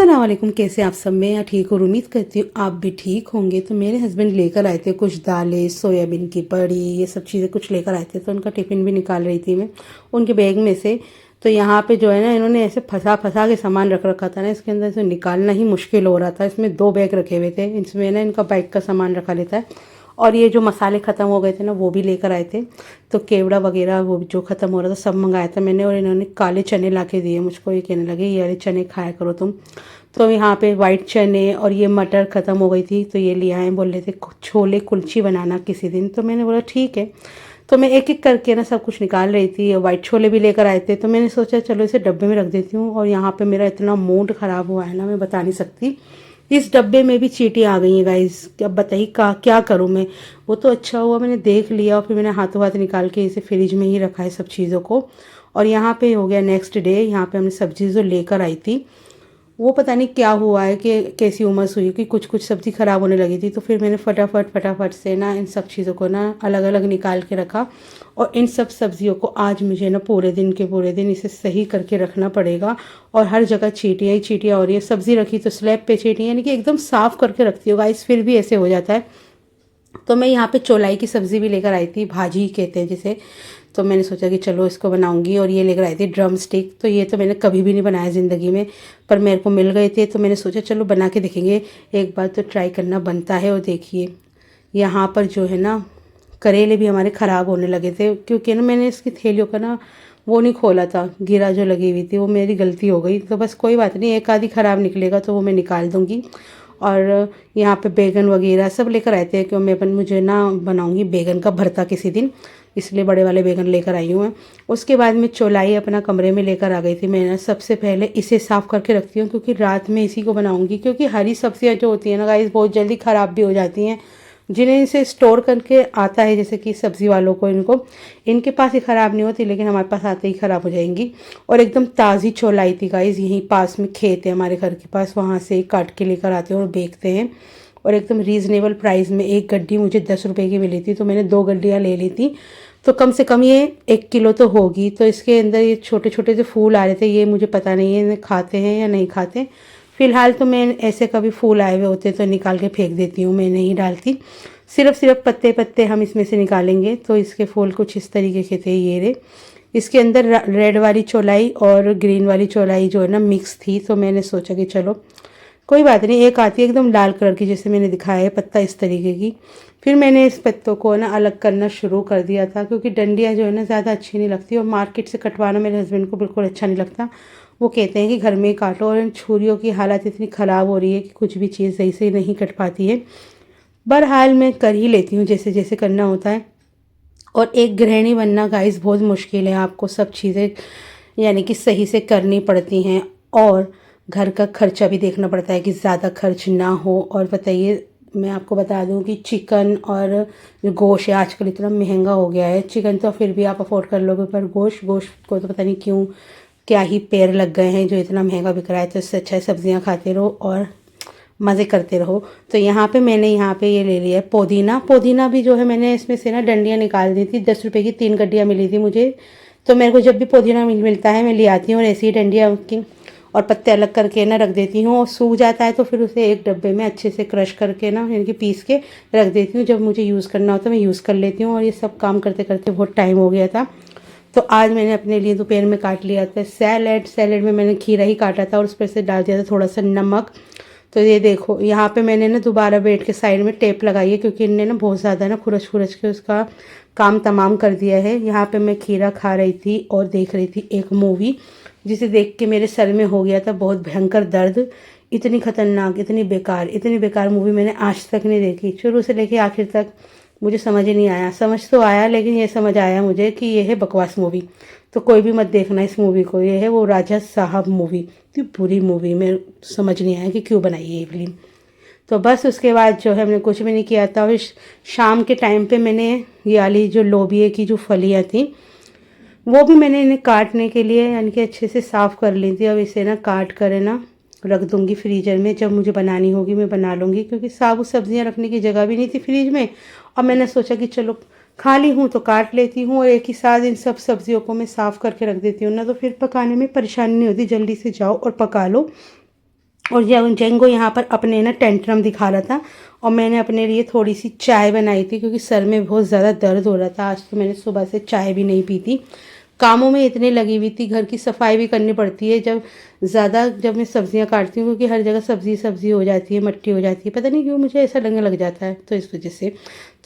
अस्सलाम वालेकुम। कैसे आप सब? मैं ठीक और उम्मीद करती हूँ आप भी ठीक होंगे। तो मेरे हस्बैंड लेकर आए थे कुछ दालें, सोयाबीन की बड़ी, ये सब चीज़ें कुछ लेकर आए थे। तो उनका टिफ़िन भी निकाल रही थी मैं उनके बैग में से। तो यहाँ पे जो है ना, इन्होंने ऐसे फंसा फंसा के सामान रख रखा था ना, इसके अंदर से निकालना ही मुश्किल हो रहा था। इसमें 2 बैग रखे हुए थे, इसमें ना इनका बाइक का सामान रखा लेता है। और ये जो मसाले ख़त्म हो गए थे ना, वो भी लेकर आए थे। तो केवड़ा वगैरह वो जो ख़त्म हो रहा था सब मंगाया था मैंने। और इन्होंने काले चने ला के दिए मुझको, ये कहने लगे ये वाले चने खाया करो तुम। तो यहाँ पे वाइट चने और ये मटर ख़त्म हो गई थी, तो ये ले आए। बोल रहे थे छोले कुलची बनाना किसी दिन। तो मैंने बोला ठीक है। तो मैं एक एक करके ना सब कुछ निकाल रही थी। वाइट छोले भी लेकर आए थे, तो मैंने सोचा चलो इसे डब्बे में रख देती हूँ। और यहाँ पे मेरा इतना मूड ख़राब हुआ है ना, मैं बता नहीं सकती। इस डब्बे में भी चींटी आ गई है गाइस। अब बताइए क्या करूँ मैं। वो तो अच्छा हुआ मैंने देख लिया, और फिर मैंने हाथों हाथ निकाल के इसे फ्रिज में ही रखा है सब चीज़ों को। और यहाँ पे हो गया नेक्स्ट डे। यहाँ पे हमने सब्जी जो लेकर आई थी, वो पता नहीं क्या हुआ है कि कैसी उमस हुई कि कुछ कुछ सब्ज़ी ख़राब होने लगी थी। तो फिर मैंने फटाफट से ना इन सब चीज़ों को ना अलग अलग निकाल के रखा। और इन सब सब्जियों को आज मुझे ना पूरे दिन इसे सही करके रखना पड़ेगा। और हर जगह चींटियाँ ही चींटियाँ हो रही है। सब्ज़ी रखी तो स्लैब पे चींटियाँ, यानी कि एकदम साफ़ करके रखती हूँ गाइस, फिर भी ऐसे हो जाता है। तो मैं यहाँ पे चौलाई की सब्ज़ी भी लेकर आई थी, भाजी कहते हैं जिसे। तो मैंने सोचा कि चलो इसको बनाऊंगी। और ये लेकर आई थी ड्रम स्टिक। तो ये तो मैंने कभी भी नहीं बनाया ज़िंदगी में, पर मेरे को मिल गए थे तो मैंने सोचा चलो बना के देखेंगे, एक बार तो ट्राई करना बनता है। और देखिए यहाँ पर जो है ना, करेले भी हमारे ख़राब होने लगे थे, क्योंकि ना मैंने इसकी थैलियों का ना वो नहीं खोला था, गिरा जो लगी हुई थी, वो मेरी गलती हो गई। तो बस कोई बात नहीं, एक आधी ख़राब निकलेगा तो वो मैं निकाल दूँगी। और यहाँ पे बैगन वगैरह सब लेकर आए थे, क्यों मुझे ना बनाऊँगी बैगन का भरता किसी दिन, इसलिए बड़े वाले बैगन लेकर आई हूँ मैं। उसके बाद मैं चौलाई अपना कमरे में लेकर आ गई थी। मैं ना सबसे पहले इसे साफ़ करके रखती हूँ, क्योंकि रात में इसी को बनाऊँगी। क्योंकि हरी सब्जियाँ जो होती हैं ना गाइस, बहुत जल्दी ख़राब भी हो जाती हैं। जिन्हें इसे स्टोर करके आता है, जैसे कि सब्ज़ी वालों को, इनके पास ही ख़राब नहीं होती, लेकिन हमारे पास आते ही ख़राब हो जाएंगी। और एकदम ताज़ी चौलाई थी गाइस, यहीं पास में खेत है हमारे घर के पास, वहाँ से काट के लेकर आते हैं और बेचते हैं। और एकदम रीज़नेबल प्राइस में एक गड्डी मुझे 10 रुपये की मिली थी, तो मैंने 2 गड्डियाँ ले ली थी। तो कम से कम ये 1 किलो तो होगी। तो इसके अंदर ये छोटे छोटे जो फूल आ रहे थे, ये मुझे पता नहीं है इन्हें खाते हैं या नहीं खाते। फ़िलहाल तो मैं ऐसे कभी फूल आए हुए होते तो निकाल के फेंक देती हूँ, मैं नहीं डालती। सिर्फ पत्ते पत्ते हम इसमें से निकालेंगे। तो इसके फूल कुछ इस तरीके के थे ये रे। इसके अंदर रेड वाली चौलाई और ग्रीन वाली चौलाई जो है ना मिक्स थी। तो मैंने सोचा कि चलो कोई बात नहीं, एक आती है एकदम लाल कलर की, जैसे मैंने दिखाया है पत्ता इस तरीके की। फिर मैंने इस पत्तों को ना अलग करना शुरू कर दिया था, क्योंकि डंडियाँ जो है ना ज़्यादा अच्छी नहीं लगती, और मार्केट से कटवाना मेरे हस्बैंड को बिल्कुल अच्छा नहीं लगता। वो कहते हैं कि घर में ही काटो। और इन छुरियों की हालत इतनी ख़राब हो रही है कि कुछ भी चीज़ सही से नहीं कट पाती है। बहरहाल मैं कर ही लेती हूँ जैसे जैसे करना होता है। और एक गृहिणी बनना गाइस बहुत मुश्किल है, आपको सब चीज़ें यानी कि सही से करनी पड़ती हैं। और घर का खर्चा भी देखना पड़ता है कि ज़्यादा खर्च ना हो। और बताइए, मैं आपको बता दूं कि चिकन और जो गोश्त है आजकल इतना महंगा हो गया है। चिकन तो फिर भी आप अफोर्ड कर लोगे, पर गोश्त को तो पता नहीं क्यों क्या ही पैर लग गए हैं जो इतना महंगा बिक रहा है। तो इससे अच्छा है सब्जियाँ खाते रहो और मज़े करते रहो। तो यहाँ पे मैंने यहाँ पे ये ले लिया है पुदीना भी जो है मैंने इसमें से ना डंडियाँ निकाल दी थी। 10 रुपये की 3 गड्डियाँ मिली थी मुझे। तो मेरे को जब भी पुदीना मिलता है मैं ले आती हूँ, और ऐसी ही डंडियाँ की और पत्ते अलग करके ना रख देती हूँ। और सूख जाता है तो फिर उसे एक डब्बे में अच्छे से क्रश करके ना, यानी कि पीस के रख देती हूँ। जब मुझे यूज़ करना होता है मैं यूज़ कर लेती हूँ। और ये सब काम करते करते बहुत टाइम हो गया था। तो आज मैंने अपने लिए दोपहर में काट लिया था सैलेड में मैंने खीरा ही काटा था, और उस पर से डाल दिया था थोड़ा सा नमक। तो ये देखो यहाँ पे मैंने ना दोबारा बेड के साइड में टेप लगाई है, क्योंकि इनने ना बहुत ज़्यादा ना खुरच के उसका काम तमाम कर दिया है। यहाँ पे मैं खीरा खा रही थी और देख रही थी एक मूवी, जिसे देख के मेरे सर में हो गया था बहुत भयंकर दर्द। इतनी खतरनाक, इतनी बेकार मूवी मैंने आज तक नहीं देखी। शुरू से लेके आखिर तक मुझे समझ ही नहीं आया। समझ तो आया, लेकिन ये समझ आया मुझे कि ये है बकवास मूवी। तो कोई भी मत देखना इस मूवी को, ये है वो राजा साहब मूवी। इतनी बुरी मूवी, में समझ नहीं आया कि क्यों बनाई है ये फिल्म। तो बस उसके बाद जो है हमने कुछ भी नहीं किया था। और शाम के टाइम पे मैंने ये वाली जो लोबिया की जो फलियाँ थी, वो भी मैंने इन्हें काटने के लिए यानी कि अच्छे से साफ़ कर ली थी। अब इसे ना काट कर है ना रख दूँगी फ्रीजर में, जब मुझे बनानी होगी मैं बना लूँगी, क्योंकि साबुत सब्जियाँ रखने की जगह भी नहीं थी फ्रिज में। और मैंने सोचा कि चलो खाली हूँ तो काट लेती हूँ, और एक ही साथ इन सब सब्जियों को मैं साफ़ करके रख देती हूँ ना, तो फिर पकाने में परेशानी नहीं होती, जल्दी से जाओ और पका लो। और जेंगो यहाँ पर अपने ना टेंट्रम दिखा रहा था और मैंने अपने लिए थोड़ी सी चाय बनाई थी क्योंकि सर में बहुत ज़्यादा दर्द हो रहा था। आज तो मैंने सुबह से चाय भी नहीं पी थी, कामों में इतनी लगी हुई थी। घर की सफाई भी करनी पड़ती है जब मैं सब्जियां काटती हूँ, क्योंकि हर जगह सब्जी सब्जी हो जाती है, मट्टी हो जाती है, पता नहीं क्यों मुझे ऐसा लगने लग जाता है, तो इस वजह से।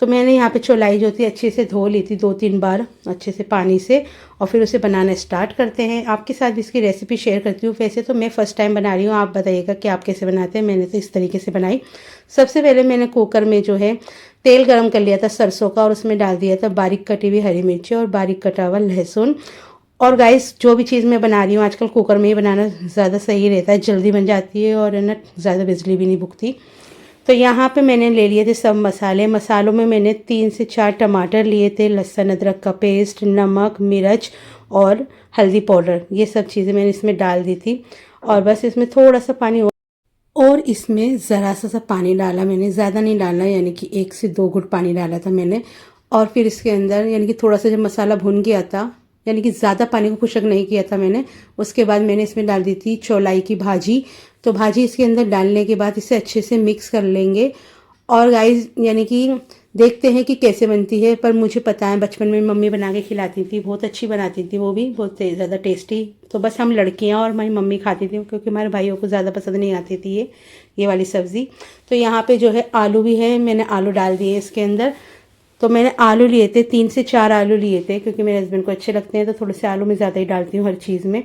तो मैंने यहाँ पे चौलाई जो थी अच्छे से धो ली थी 2-3 बार अच्छे से पानी से, और फिर उसे बनाना स्टार्ट करते हैं। आपके साथ भी इसकी रेसिपी शेयर करती हूँ। वैसे तो मैं फ़र्स्ट टाइम बना रही हूँ, आप बताइएगा कि आप कैसे बनाते हैं। मैंने तो इस तरीके से बनाई। सबसे पहले मैंने कुकर में जो है तेल गरम कर लिया था सरसों का, और उसमें डाल दिया था बारीक कटी हुई हरी मिर्ची और बारीक कटा हुआ लहसुन। और गाइस, जो भी चीज़ मैं बना रही हूँ आजकल कुकर में ही बनाना ज़्यादा सही रहता है, जल्दी बन जाती है और है ना ज़्यादा बिजली भी नहीं भुगती। तो यहाँ पे मैंने ले लिए थे सब मसाले। मसालों में मैंने 3 से 4 टमाटर लिए थे, लहसुन अदरक का पेस्ट, नमक, मिर्च और हल्दी पाउडर, ये सब चीज़ें मैंने इसमें डाल दी थी। और बस इसमें थोड़ा सा पानी और इसमें ज़रा सा पानी डाला मैंने, ज़्यादा नहीं डाला, यानी कि 1 से 2 घुट पानी डाला था मैंने। और फिर इसके अंदर यानी कि थोड़ा सा जब मसाला भुन गया था, यानी कि ज़्यादा पानी को खुशक नहीं किया था मैंने, उसके बाद मैंने इसमें डाल दी थी चौलाई की भाजी। तो भाजी इसके अंदर डालने के बाद इसे अच्छे से मिक्स कर लेंगे। और गाइस, यानी कि देखते हैं कि कैसे बनती है, पर मुझे पता है बचपन में मम्मी बना के खिलाती थी, बहुत अच्छी बनाती थी, वो भी बहुत ज़्यादा टेस्टी। तो बस हम लड़कियां और हमारी मम्मी खाती थी, क्योंकि हमारे भाइयों को ज़्यादा पसंद नहीं आती थी ये वाली सब्ज़ी। तो यहाँ पे जो है आलू भी है, मैंने आलू डाल दिए इसके अंदर। तो मैंने आलू लिए थे, 3 से 4 आलू लिए थे, क्योंकि मेरे हस्बैंड को अच्छे लगते हैं, तो थोड़े से आलू मैं ज़्यादा ही डालती हूँ हर चीज़ में।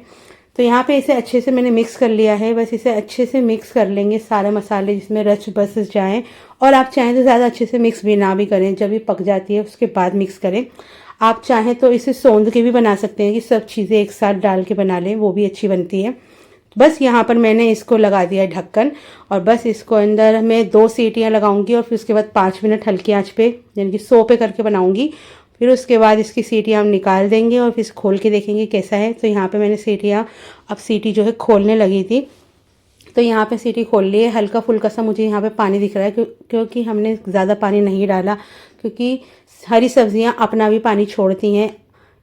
तो यहाँ पे इसे अच्छे से मैंने मिक्स कर लिया है। बस इसे अच्छे से मिक्स कर लेंगे, सारे मसाले जिसमें रच बस जाएं। और आप चाहें तो ज़्यादा अच्छे से मिक्स भी ना भी करें, जब ये पक जाती है उसके बाद मिक्स करें। आप चाहें तो इसे सौंध के भी बना सकते हैं, कि सब चीज़ें एक साथ डाल के बना लें, वो भी अच्छी बनती है। बस यहाँ पर मैंने इसको लगा दिया ढक्कन, और बस इसको अंदर मैं 2 सीटियाँ लगाऊंगी, और फिर उसके बाद 5 मिनट हल्की आंच पे यानी कि 100 पे करके बनाऊंगी। फिर उसके बाद इसकी सीटियाँ हम निकाल देंगे और फिर खोल के देखेंगे कैसा है। तो यहाँ पे मैंने सीटियाँ, अब सीटी जो है खोलने लगी थी, तो यहाँ पे सीटी खोल ली है। हल्का फुल्का सा मुझे यहाँ पे पानी दिख रहा है, क्योंकि हमने ज़्यादा पानी नहीं डाला, क्योंकि हरी सब्जियाँ अपना भी पानी छोड़ती हैं,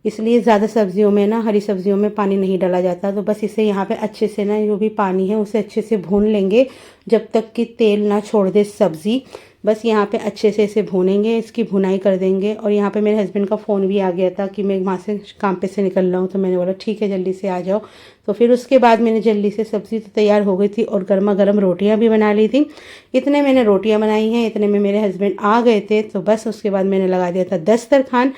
इसलिए ज़्यादा सब्जियों में ना, हरी सब्जियों में पानी नहीं डाला जाता। तो बस इसे यहाँ पे अच्छे से ना, जो भी पानी है उसे अच्छे से भून लेंगे, जब तक कि तेल ना छोड़ दे सब्ज़ी। बस यहाँ पे अच्छे से इसे भूनेंगे, इसकी भुनाई कर देंगे। और यहाँ पे मेरे हस्बैंड का फ़ोन भी आ गया था कि मैं वहाँ से काम पे से निकल रहा हूँ, तो मैंने बोला ठीक है जल्दी से आ जाओ। तो फिर उसके बाद मैंने जल्दी से, सब्ज़ी तो तैयार हो गई थी और गर्मा गर्म रोटियाँ भी बना ली थी। इतने मैंने रोटियाँ बनाई हैं, इतने में मेरे हस्बैंड आ गए थे। तो बस उसके बाद मैंने लगा दिया था दस्तरखान।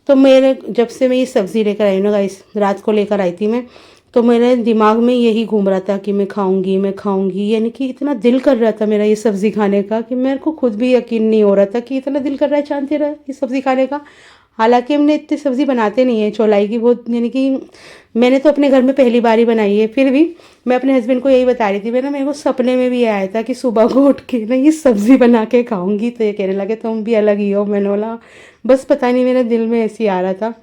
तो मेरे, जब से मैं ये सब्ज़ी लेकर आई ना गाइस, रात को लेकर आई थी मैं, तो मेरे दिमाग में यही घूम रहा था कि मैं खाऊंगी, यानी कि इतना दिल कर रहा था मेरा ये सब्ज़ी खाने का, कि मेरे को खुद भी यकीन नहीं हो रहा था कि इतना दिल कर रहा है चांद तेरा ये सब्ज़ी खाने का। हालांकि हमने इतनी सब्ज़ी बनाते नहीं है चौलाई की, बहुत, यानी कि मैंने तो अपने घर में पहली बार ही बनाई है। फिर भी मैं अपने हस्बैंड को यही बता रही थी, मेरे को सपने में भी आया था कि सुबह को उठ के ना ये सब्ज़ी बना के खाऊंगी। तो ये कहने लगे तुम भी अलग ही हो। मैंने बोला बस पता नहीं, मेरे दिल में ऐसे ही आ रहा था।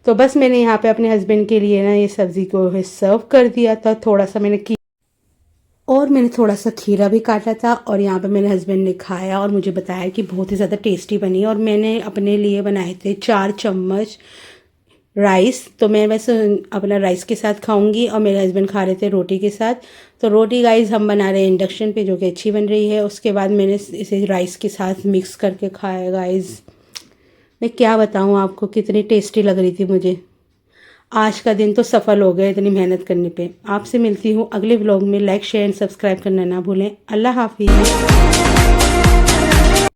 तो बस मैंने यहाँ पे अपने हस्बैंड के लिए ना ये सब्ज़ी को सर्व कर दिया था। मैंने थोड़ा सा खीरा भी काटा था, और यहाँ पे मेरे हस्बैंड ने खाया और मुझे बताया कि बहुत ही ज़्यादा टेस्टी बनी। और मैंने अपने लिए बनाए थे 4 चम्मच राइस। तो मैं बस अपना राइस के साथ खाऊंगी, और मेरे हस्बैंड खा रहे थे रोटी के साथ। तो रोटी गाइस हम बना रहे हैं इंडक्शन पे, जो कि अच्छी बन रही है। उसके बाद मैंने इसे राइस के साथ मिक्स करके खाया गाइस। मैं क्या बताऊँ आपको, कितनी टेस्टी लग रही थी मुझे। आज का दिन तो सफल हो गया इतनी मेहनत करने पे। आपसे मिलती हूँ अगले व्लॉग में। लाइक शेयर एंड सब्सक्राइब करना ना भूलें। अल्लाह हाफिज़।